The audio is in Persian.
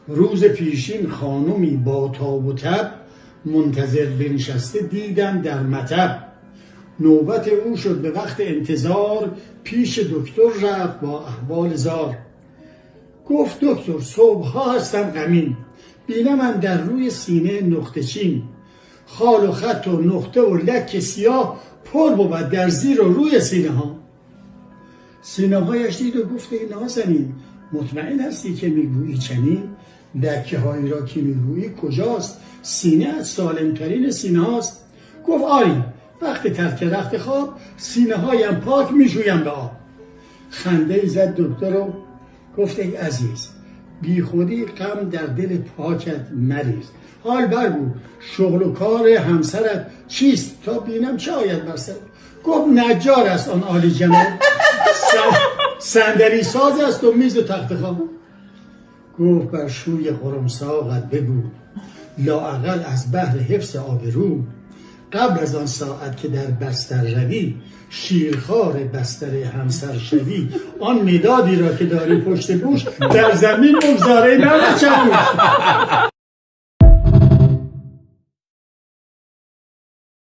روز پیشین خانومی با تاب و تب، منتظر بنشسته دیدم در مطب. نوبت او شد به وقت انتظار، پیش دکتر رفت با احوال زار. گفت دکتر صبحها هستم غمین، بینم در روی سینه نقطه چین. خال و خط و نقطه و لک سیاه، پر بود در زیر و روی سینه ها. سینه هایش دید و گفت ای نازنین، مطمئن هستی که میگویی چنین؟ لکه هایی را که میگویی کجاست؟ سینه از سالمترین سینه هاست. گفت آری، وقتی ترک رخت خواب، سینه هایم پاک میشویم به آب. خنده ای زد دکتر و گفت ای عزیز، بی خودی غم در دل پاکت مریز. حال برگو شغل و کار همسرت چیست، تا بینم چه آید بر سرت. گفت نجار است آن عالی جناب، صندلی ساز است و میز و تخت خواب. گفت بر شوی قرمساقت بگو، لااقل از بهر حفظ آبرو، قبل از آن ساعت که در بستر روی، شیرخوار بستر همسر شوی. آن مدادی را که داری پشت گوش، در زمین بگذاره نه بچه.